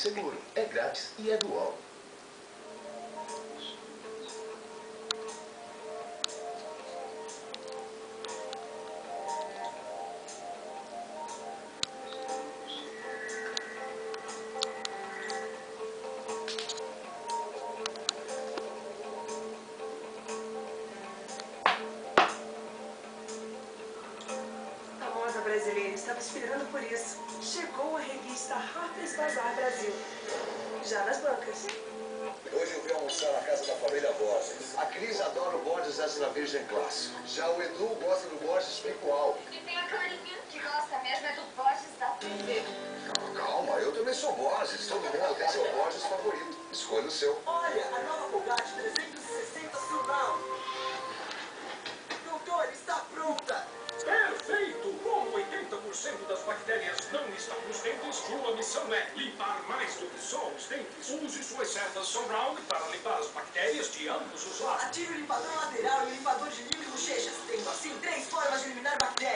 seguro, é grátis e é do UOL. Brasileira estava esperando por isso. Chegou a revista Harper's Bazaar Brasil. Já nas bancas. Hoje eu vim almoçar na casa da família Borges. A Cris adora o Borges Extra Virgem Clássico. Já o Edu gosta do Borges Picual. E tem a Clarinha, que gosta mesmo é do Borges da TV. Calma, eu também sou Borges. Todo mundo tem seu Borges favorito. Escolha o seu. Olha, a nova Bugatti 360 Surround. Doutor, está pronta. Perfeito! Como 80% das bactérias não estão nos dentes, sua missão é limpar mais do que só os dentes. Use suas cerdas Surround para limpar as bactérias de ambos os lados. Ative o limpador lateral e o limpador de